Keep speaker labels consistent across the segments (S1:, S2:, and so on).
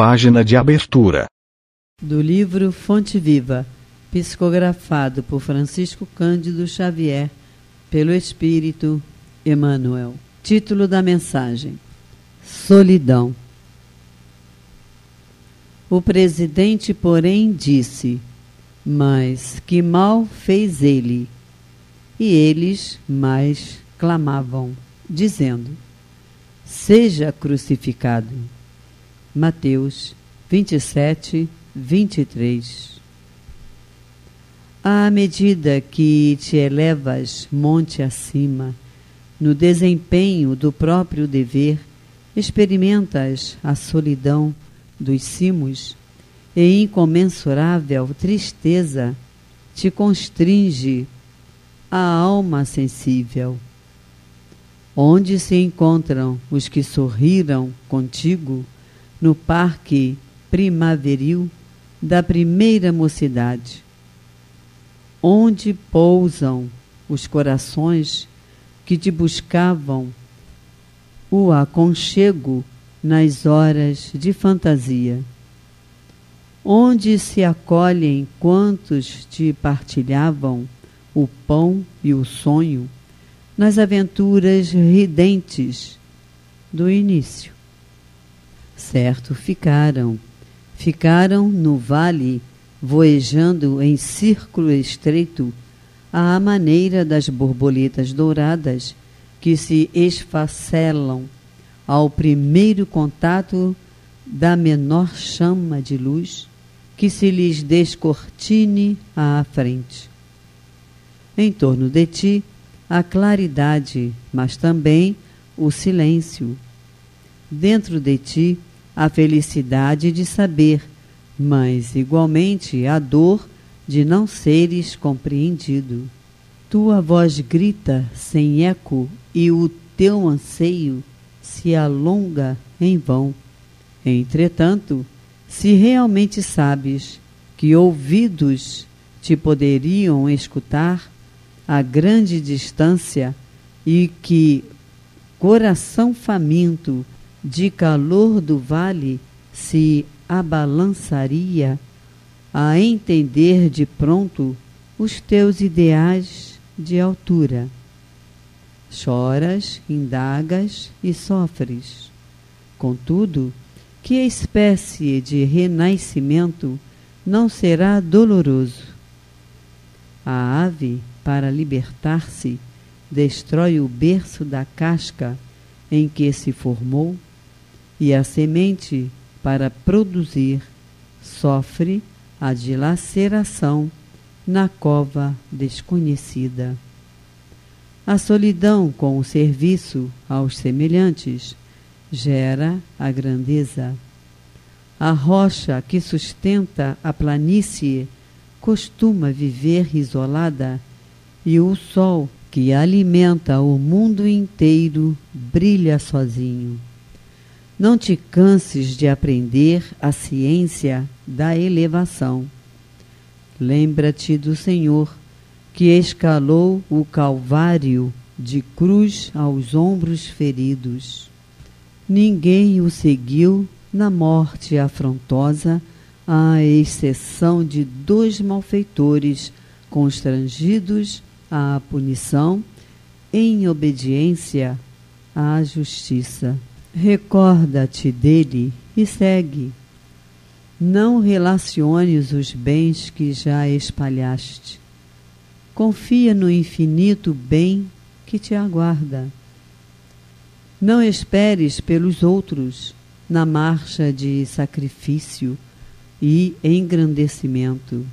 S1: página de abertura.
S2: Do livro Fonte Viva, psicografado por Francisco Cândido Xavier, pelo Espírito Emmanuel. Título da mensagem: Solidão. O presidente, porém, disse: mas que mal fez ele? E eles mais clamavam, dizendo: seja crucificado. Mateus 27, 23. À medida que te elevas monte acima, no desempenho do próprio dever, experimentas a solidão dos cimos e incomensurável tristeza te constringe a alma sensível. Onde se encontram os que sorriram contigo no parque primaveril da primeira mocidade? Onde pousam os corações que te buscavam o aconchego nas horas de fantasia? Onde se acolhem quantos te partilhavam o pão e o sonho nas aventuras ridentes do início? Certo, ficaram no vale, voejando em círculo estreito, à maneira das borboletas douradas que se esfacelam ao primeiro contato da menor chama de luz que se lhes descortine à frente. Em torno de ti, a claridade, mas também o silêncio. Dentro de ti, a felicidade de saber, mas igualmente a dor de não seres compreendido. Tua voz grita sem eco e o teu anseio se alonga em vão. Entretanto, se realmente sabes que ouvidos te poderiam escutar a grande distância e que coração faminto de calor do vale se abalançaria a entender de pronto os teus ideais de altura. Choras, indagas e sofres. Contudo, que espécie de renascimento não será doloroso? A ave, para libertar-se, destrói o berço da casca em que se formou, e a semente, para produzir, sofre a dilaceração na cova desconhecida. A solidão com o serviço aos semelhantes gera a grandeza. A rocha que sustenta a planície costuma viver isolada, e o sol que alimenta o mundo inteiro brilha sozinho. Não te canses de aprender a ciência da elevação. Lembra-te do Senhor, que escalou o Calvário de cruz aos ombros feridos. Ninguém o seguiu na morte afrontosa, à exceção de 2 malfeitores constrangidos à punição em obediência à justiça. Recorda-te dele e segue. Não relaciones os bens que já espalhaste. Confia no infinito bem que te aguarda. Não esperes pelos outros na marcha de sacrifício e engrandecimento.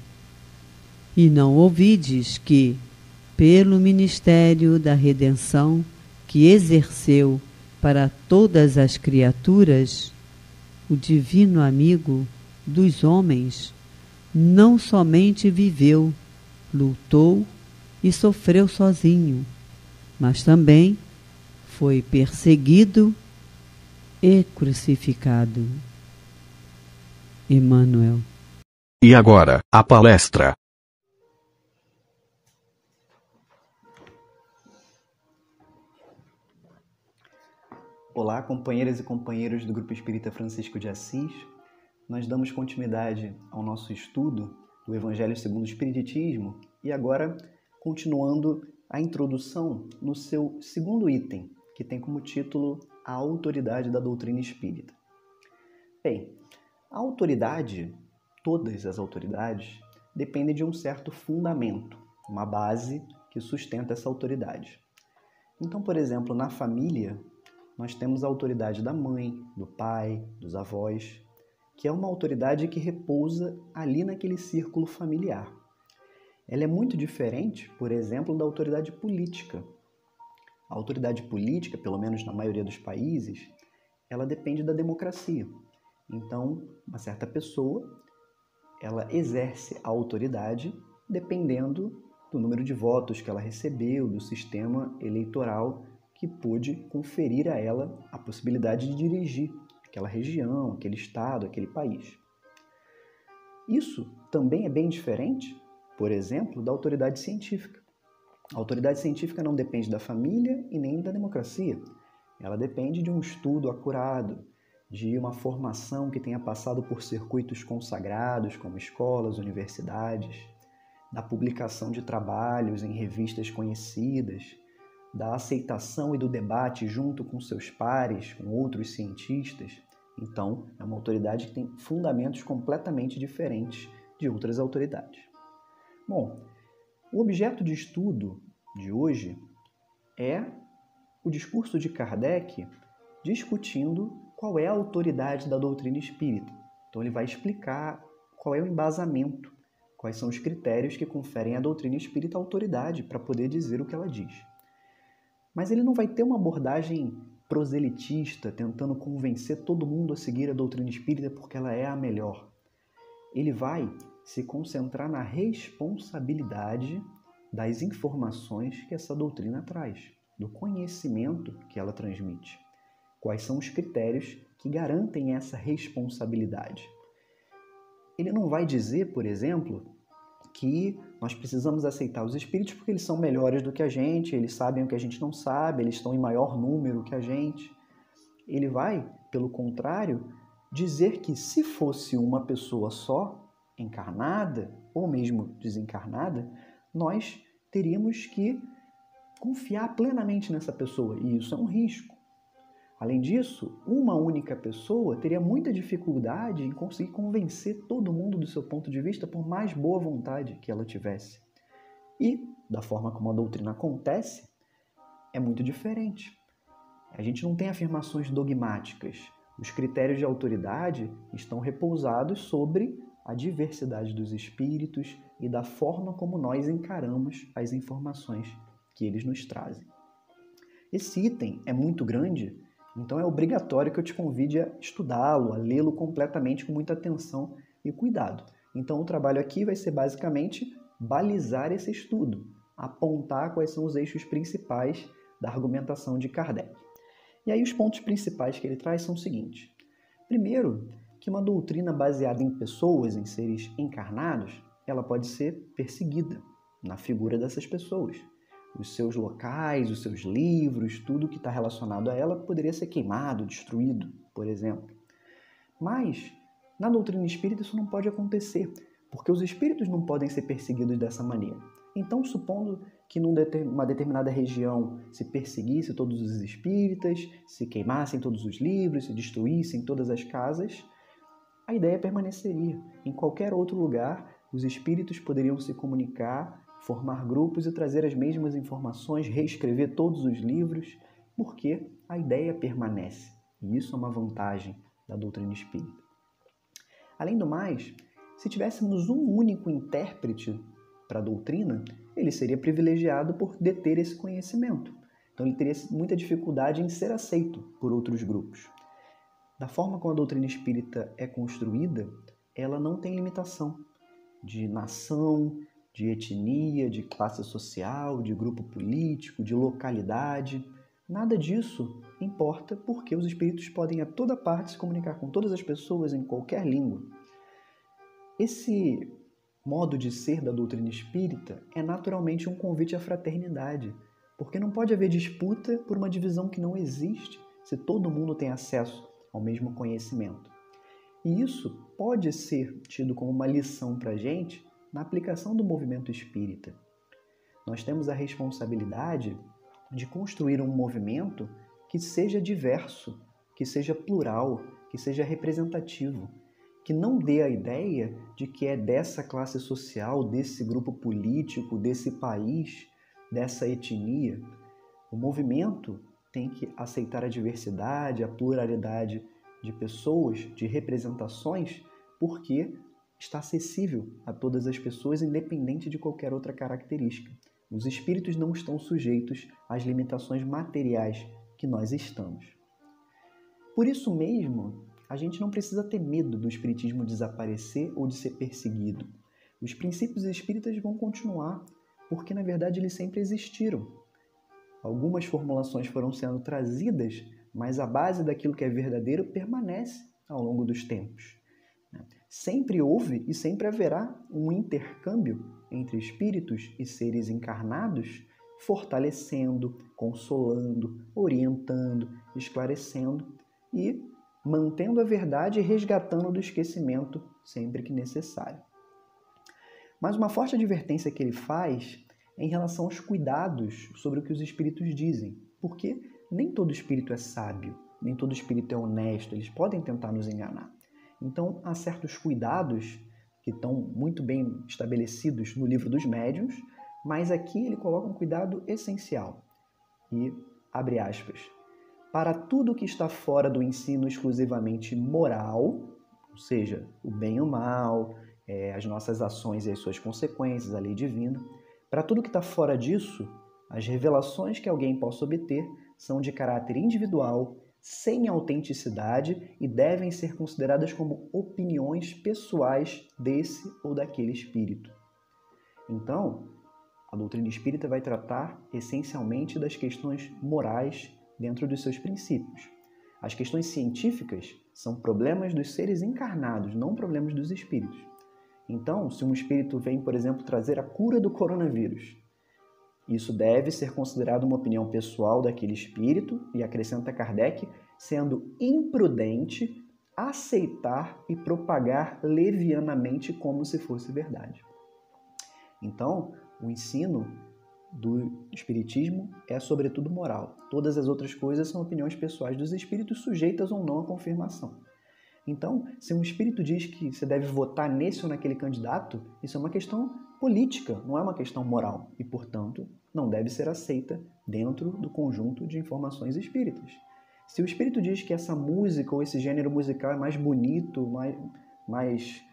S2: E não ouvides que, pelo ministério da redenção que exerceu para todas as criaturas, o divino amigo dos homens não somente viveu, lutou e sofreu sozinho, mas também foi perseguido e crucificado. Emmanuel.
S1: E agora, a palestra.
S3: Olá, companheiras e companheiros do Grupo Espírita Francisco de Assis. nós damos continuidade ao nosso estudo do Evangelho segundo o Espiritismo e agora continuando a introdução no seu segundo item, que tem como título A Autoridade da Doutrina Espírita. Bem, a autoridade, todas as autoridades, dependem de um certo fundamento, uma base que sustenta essa autoridade. Então, por exemplo, na família, nós temos a autoridade da mãe, do pai, dos avós, que é uma autoridade que repousa ali naquele círculo familiar. Ela é muito diferente, por exemplo, da autoridade política. A autoridade política, pelo menos na maioria dos países, ela depende da democracia. Então, uma certa pessoa, ela exerce a autoridade dependendo do número de votos que ela recebeu, do sistema eleitoral que pôde conferir a ela a possibilidade de dirigir aquela região, aquele estado, aquele país. Isso também é bem diferente, por exemplo, da autoridade científica. A autoridade científica não depende da família e nem da democracia. Ela depende de um estudo acurado, de uma formação que tenha passado por circuitos consagrados, como escolas, universidades, da publicação de trabalhos em revistas conhecidas, da aceitação e do debate junto com seus pares, com outros cientistas. Então, é uma autoridade que tem fundamentos completamente diferentes de outras autoridades. Bom, o objeto de estudo de hoje é o discurso de Kardec discutindo qual é a autoridade da doutrina espírita. Então, ele vai explicar qual é o embasamento, quais são os critérios que conferem à doutrina espírita autoridade para poder dizer o que ela diz. Mas ele não vai ter uma abordagem proselitista, tentando convencer todo mundo a seguir a doutrina espírita porque ela é a melhor. Ele vai se concentrar na responsabilidade das informações que essa doutrina traz, do conhecimento que ela transmite. Quais são os critérios que garantem essa responsabilidade? Ele não vai dizer, por exemplo, que nós precisamos aceitar os espíritos porque eles são melhores do que a gente, eles sabem o que a gente não sabe, eles estão em maior número que a gente. Ele vai, pelo contrário, dizer que se fosse uma pessoa só, encarnada ou mesmo desencarnada, nós teríamos que confiar plenamente nessa pessoa, e isso é um risco. Além disso, uma única pessoa teria muita dificuldade em conseguir convencer todo mundo do seu ponto de vista, por mais boa vontade que ela tivesse. E, da forma como a doutrina acontece, é muito diferente. A gente não tem afirmações dogmáticas. Os critérios de autoridade estão repousados sobre a diversidade dos espíritos e da forma como nós encaramos as informações que eles nos trazem. Esse item é muito grande, então é obrigatório que eu te convide a estudá-lo, a lê-lo completamente com muita atenção e cuidado. Então o trabalho aqui vai ser basicamente balizar esse estudo, apontar quais são os eixos principais da argumentação de Kardec. E aí os pontos principais que ele traz são os seguintes. Primeiro, que uma doutrina baseada em pessoas, em seres encarnados, ela pode ser perseguida na figura dessas pessoas. Os seus locais, os seus livros, tudo que está relacionado a ela poderia ser queimado, destruído, por exemplo. Mas, na doutrina espírita, isso não pode acontecer, porque os espíritos não podem ser perseguidos dessa maneira. Então, supondo que numa determinada região se perseguisse todos os espíritas, se queimassem todos os livros, se destruíssem todas as casas, a ideia permaneceria. Em qualquer outro lugar, os espíritos poderiam se comunicar, formar grupos e trazer as mesmas informações, reescrever todos os livros, porque a ideia permanece. E isso é uma vantagem da doutrina espírita. Além do mais, se tivéssemos um único intérprete para a doutrina, ele seria privilegiado por deter esse conhecimento. Então ele teria muita dificuldade em ser aceito por outros grupos. Da forma como a doutrina espírita é construída, ela não tem limitação de nação, de etnia, de classe social, de grupo político, de localidade. Nada disso importa porque os espíritos podem a toda parte se comunicar com todas as pessoas em qualquer língua. Esse modo de ser da doutrina espírita é naturalmente um convite à fraternidade, porque não pode haver disputa por uma divisão que não existe se todo mundo tem acesso ao mesmo conhecimento. E isso pode ser tido como uma lição para a gente na aplicação do movimento espírita. Nós temos a responsabilidade de construir um movimento que seja diverso, que seja plural, que seja representativo, que não dê a ideia de que é dessa classe social, desse grupo político, desse país, dessa etnia. O movimento tem que aceitar a diversidade, a pluralidade de pessoas, de representações, porque está acessível a todas as pessoas, independente de qualquer outra característica. Os espíritos não estão sujeitos às limitações materiais que nós estamos. Por isso mesmo, a gente não precisa ter medo do espiritismo desaparecer ou de ser perseguido. Os princípios espíritas vão continuar, porque na verdade eles sempre existiram. Algumas formulações foram sendo trazidas, mas a base daquilo que é verdadeiro permanece ao longo dos tempos. Sempre houve e sempre haverá um intercâmbio entre espíritos e seres encarnados, fortalecendo, consolando, orientando, esclarecendo e mantendo a verdade e resgatando do esquecimento sempre que necessário. Mas uma forte advertência que ele faz é em relação aos cuidados sobre o que os espíritos dizem, porque nem todo espírito é sábio, nem todo espírito é honesto, eles podem tentar nos enganar. Então, há certos cuidados que estão muito bem estabelecidos no livro dos médiuns, mas aqui ele coloca um cuidado essencial. E, abre aspas, para tudo que está fora do ensino exclusivamente moral, ou seja, o bem e o mal, as nossas ações e as suas consequências, a lei divina, para tudo que está fora disso, as revelações que alguém possa obter são de caráter individual, sem autenticidade e devem ser consideradas como opiniões pessoais desse ou daquele espírito. Então, a doutrina espírita vai tratar essencialmente das questões morais dentro dos seus princípios. As questões científicas são problemas dos seres encarnados, não problemas dos espíritos. Então, se um espírito vem, por exemplo, trazer a cura do coronavírus, isso deve ser considerado uma opinião pessoal daquele espírito, e acrescenta Kardec, sendo imprudente aceitar e propagar levianamente como se fosse verdade. Então, o ensino do espiritismo é sobretudo moral. Todas as outras coisas são opiniões pessoais dos espíritos, sujeitas ou não à confirmação. Então, se um espírito diz que você deve votar nesse ou naquele candidato, isso é uma questão política, não é uma questão moral e, portanto, não deve ser aceita dentro do conjunto de informações espíritas. Se o espírito diz que essa música ou esse gênero musical é mais bonito, mais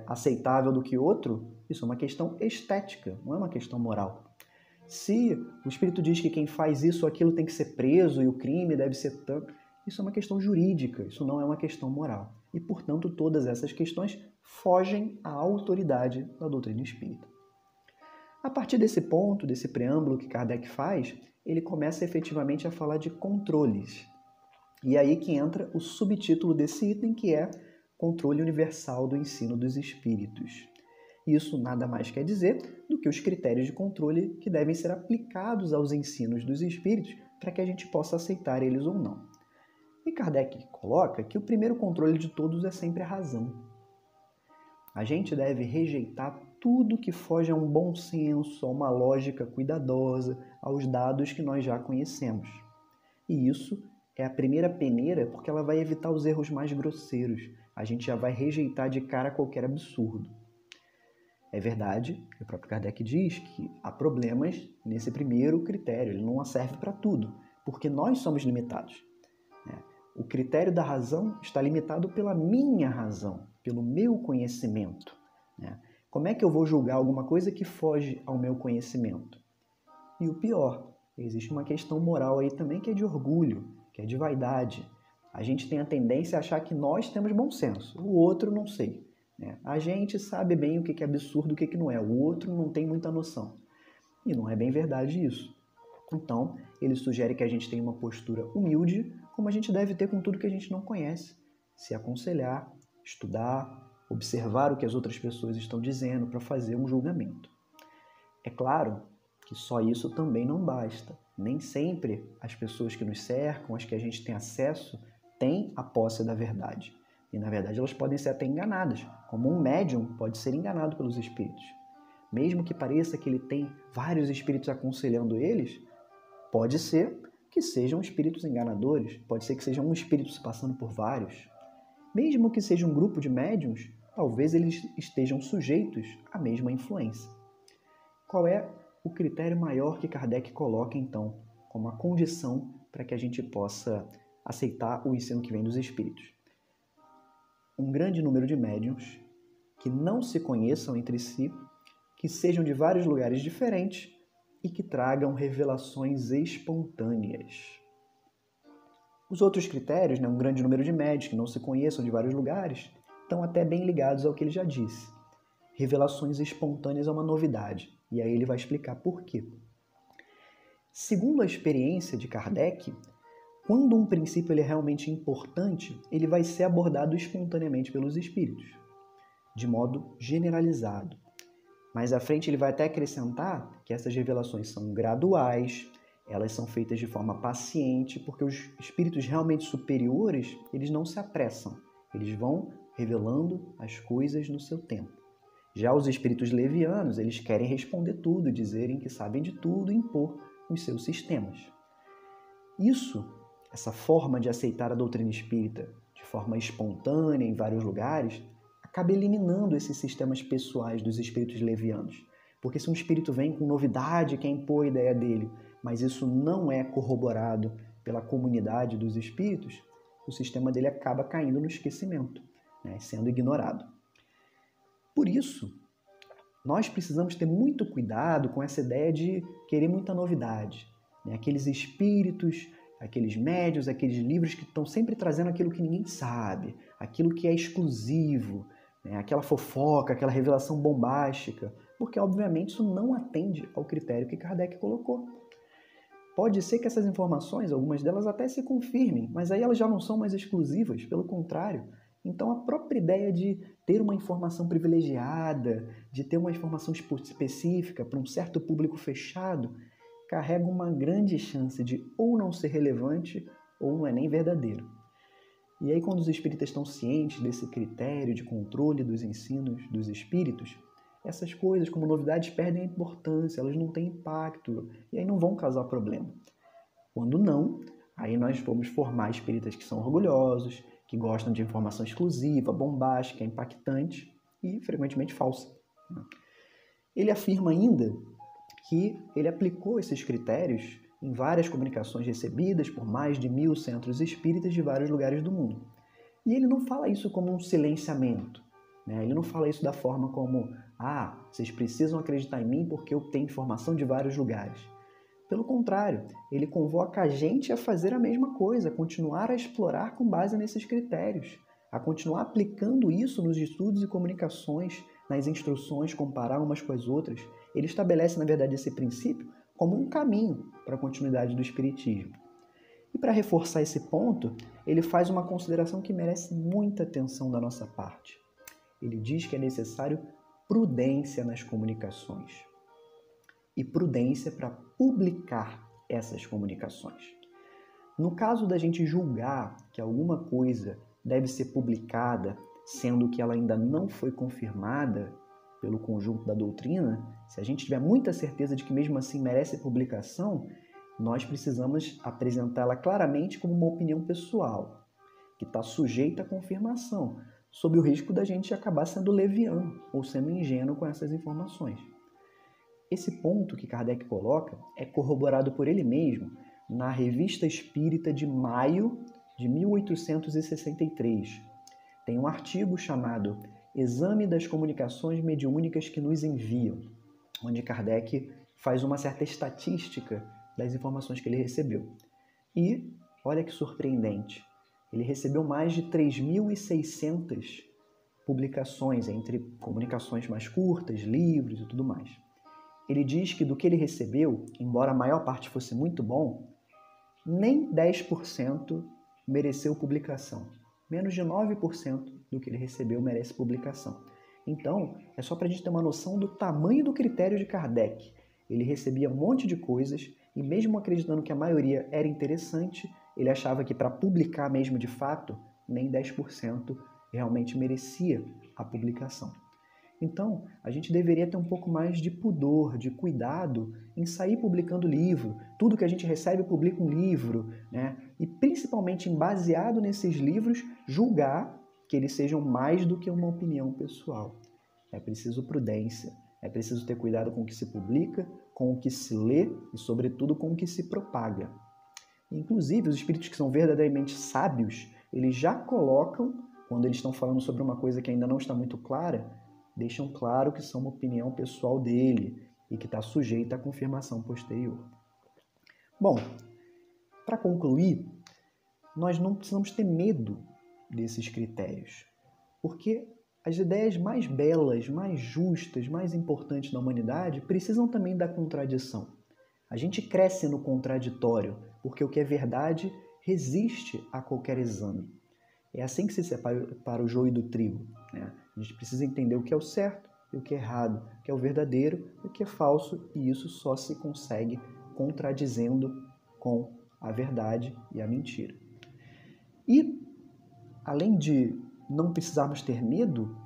S3: aceitável do que outro, isso é uma questão estética, não é uma questão moral. Se o espírito diz que quem faz isso ou aquilo tem que ser preso e o crime deve ser tanto, isso é uma questão jurídica, isso não é uma questão moral. E, portanto, todas essas questões fogem à autoridade da doutrina espírita. A partir desse ponto, desse preâmbulo que Kardec faz, ele começa efetivamente a falar de controles. E aí que entra o subtítulo desse item, que é Controle Universal do Ensino dos Espíritos. Isso nada mais quer dizer do que os critérios de controle que devem ser aplicados aos ensinos dos espíritos para que a gente possa aceitar eles ou não. E Kardec coloca que o primeiro controle de todos é sempre a razão. A gente deve rejeitar tudo que foge a um bom senso, a uma lógica cuidadosa, aos dados que nós já conhecemos. E isso é a primeira peneira porque ela vai evitar os erros mais grosseiros. A gente já vai rejeitar de cara qualquer absurdo. É verdade, o próprio Kardec diz que há problemas nesse primeiro critério, ele não serve para tudo, porque nós somos limitados. O critério da razão está limitado pela minha razão, pelo meu conhecimento. Como é que eu vou julgar alguma coisa que foge ao meu conhecimento? E o pior, existe uma questão moral aí também que é de orgulho, que é de vaidade. A gente tem a tendência a achar que nós temos bom senso, o outro não sei. A gente sabe bem o que é absurdo e o que não é, o outro não tem muita noção. E não é bem verdade isso. Então, ele sugere que a gente tenha uma postura humilde, como a gente deve ter com tudo que a gente não conhece. Se aconselhar, estudar, observar o que as outras pessoas estão dizendo para fazer um julgamento. É claro que só isso também não basta. Nem sempre as pessoas que nos cercam, as que a gente tem acesso, têm a posse da verdade. E, na verdade, elas podem ser até enganadas, como um médium pode ser enganado pelos espíritos. Mesmo que pareça que ele tem vários espíritos aconselhando eles, pode ser que sejam espíritos enganadores, pode ser que seja um espírito se passando por vários. Mesmo que seja um grupo de médiuns, talvez eles estejam sujeitos à mesma influência. Qual é o critério maior que Kardec coloca, então, como a condição para que a gente possa aceitar o ensino que vem dos espíritos? Um grande número de médiuns que não se conheçam entre si, que sejam de vários lugares diferentes e que tragam revelações espontâneas. Os outros critérios, um grande número de médiuns que não se conheçam de vários lugares, estão até bem ligados ao que ele já disse. Revelações espontâneas é uma novidade, e aí ele vai explicar por quê. Segundo a experiência de Kardec, quando um princípio ele é realmente importante, ele vai ser abordado espontaneamente pelos espíritos, de modo generalizado. Mais à frente ele vai até acrescentar que essas revelações são graduais, elas são feitas de forma paciente, porque os espíritos realmente superiores, eles não se apressam, eles vão revelando as coisas no seu tempo. Já os espíritos levianos, eles querem responder tudo, dizerem que sabem de tudo e impor os seus sistemas. Essa forma de aceitar a doutrina espírita de forma espontânea em vários lugares, acaba eliminando esses sistemas pessoais dos espíritos levianos. Porque se um espírito vem com novidade, quer impor a ideia dele, mas isso não é corroborado pela comunidade dos espíritos, o sistema dele acaba caindo no esquecimento, sendo ignorado. Por isso, nós precisamos ter muito cuidado com essa ideia de querer muita novidade. Aqueles espíritos, aqueles médiuns, aqueles livros que estão sempre trazendo aquilo que ninguém sabe, aquilo que é exclusivo, aquela fofoca, aquela revelação bombástica, porque obviamente isso não atende ao critério que Kardec colocou. Pode ser que essas informações, algumas delas até se confirmem, mas aí elas já não são mais exclusivas, pelo contrário. Então a própria ideia de ter uma informação privilegiada, de ter uma informação específica para um certo público fechado, carrega uma grande chance de ou não ser relevante ou não é nem verdadeiro. E aí quando os espíritas estão cientes desse critério de controle dos ensinos dos espíritos, essas coisas como novidades perdem a importância, elas não têm impacto e aí não vão causar problema. Quando não, aí nós vamos formar espíritas que são orgulhosos, que gostam de informação exclusiva, bombástica, impactante e frequentemente falsa. Ele afirma ainda que ele aplicou esses critérios em várias comunicações recebidas por mais de 1000 centros espíritas de vários lugares do mundo. E ele não fala isso como um silenciamento. Ele não fala isso da forma como vocês precisam acreditar em mim porque eu tenho informação de vários lugares. Pelo contrário, ele convoca a gente a fazer a mesma coisa, a continuar a explorar com base nesses critérios, a continuar aplicando isso nos estudos e comunicações, nas instruções, comparar umas com as outras. Ele estabelece, na verdade, esse princípio como um caminho para a continuidade do espiritismo. E para reforçar esse ponto, ele faz uma consideração que merece muita atenção da nossa parte. Ele diz que é necessário prudência nas comunicações. E prudência para publicar essas comunicações. No caso da gente julgar que alguma coisa deve ser publicada, sendo que ela ainda não foi confirmada pelo conjunto da doutrina, se a gente tiver muita certeza de que mesmo assim merece publicação, nós precisamos apresentá-la claramente como uma opinião pessoal, que está sujeita à confirmação, sob o risco da gente acabar sendo leviano ou sendo ingênuo com essas informações. Esse ponto que Kardec coloca é corroborado por ele mesmo na Revista Espírita de maio de 1863. Tem um artigo chamado Exame das Comunicações Mediúnicas que nos enviam, onde Kardec faz uma certa estatística das informações que ele recebeu. E, olha que surpreendente, ele recebeu mais de 3.600 publicações, entre comunicações mais curtas, livros e tudo mais. Ele diz que do que ele recebeu, embora a maior parte fosse muito bom, nem 10% mereceu publicação. Menos de 9% do que ele recebeu merece publicação. Então, é só para a gente ter uma noção do tamanho do critério de Kardec. Ele recebia um monte de coisas e mesmo acreditando que a maioria era interessante, ele achava que para publicar mesmo de fato, nem 10% realmente merecia a publicação. Então, a gente deveria ter um pouco mais de pudor, de cuidado em sair publicando livro. Tudo que a gente recebe publica um livro, né? E principalmente baseado nesses livros, julgar que eles sejam mais do que uma opinião pessoal. É preciso prudência, é preciso ter cuidado com o que se publica, com o que se lê e, sobretudo, com o que se propaga. Inclusive, os espíritos que são verdadeiramente sábios, eles já colocam, quando eles estão falando sobre uma coisa que ainda não está muito clara, deixam claro que são uma opinião pessoal dele e que está sujeita à confirmação posterior. Bom, para concluir, nós não precisamos ter medo desses critérios, porque as ideias mais belas, mais justas, mais importantes da humanidade precisam também da contradição. A gente cresce no contraditório, porque o que é verdade resiste a qualquer exame. É assim que se separa o joio do trigo, né? A gente precisa entender o que é o certo e o que é errado, o que é o verdadeiro e o que é falso, e isso só se consegue contradizendo com a verdade e a mentira. E, além de não precisarmos ter medo,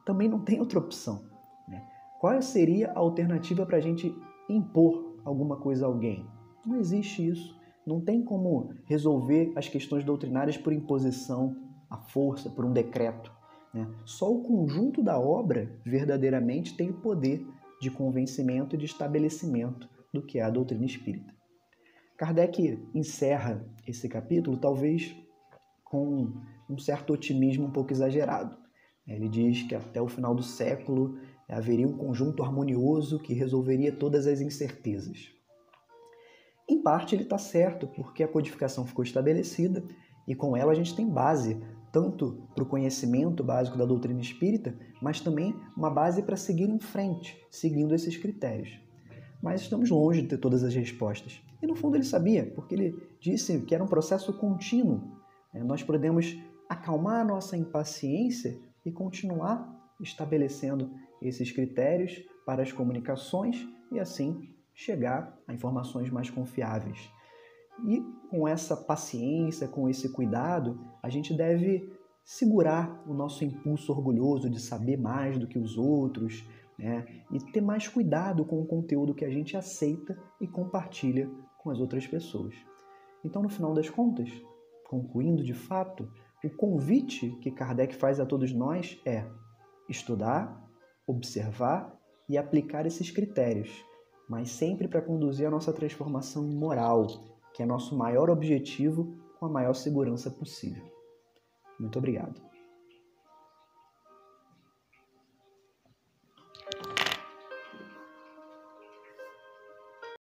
S3: também não tem outra opção, né? Qual seria a alternativa para a gente impor alguma coisa a alguém? Não existe isso. Não tem como resolver as questões doutrinárias por imposição, à força, por um decreto, né? Só o conjunto da obra verdadeiramente tem o poder de convencimento e de estabelecimento do que é a doutrina espírita. Kardec encerra esse capítulo talvez com um certo otimismo um pouco exagerado. Ele diz que até o final do século haveria um conjunto harmonioso que resolveria todas as incertezas. Em parte ele está certo, porque a codificação ficou estabelecida e com ela a gente tem base tanto para o conhecimento básico da doutrina espírita, mas também uma base para seguir em frente, seguindo esses critérios. Mas estamos longe de ter todas as respostas. E no fundo ele sabia, porque ele disse que era um processo contínuo. Nós podemos acalmar a nossa impaciência e continuar estabelecendo esses critérios para as comunicações e assim chegar a informações mais confiáveis. E com essa paciência, com esse cuidado, a gente deve segurar o nosso impulso orgulhoso de saber mais do que os outros, né? E ter mais cuidado com o conteúdo que a gente aceita e compartilha com as outras pessoas. Então, no final das contas, concluindo de fato, o convite que Kardec faz a todos nós é estudar, observar e aplicar esses critérios, mas sempre para conduzir a nossa transformação moral, que é nosso maior objetivo, com a maior segurança possível. Muito obrigado.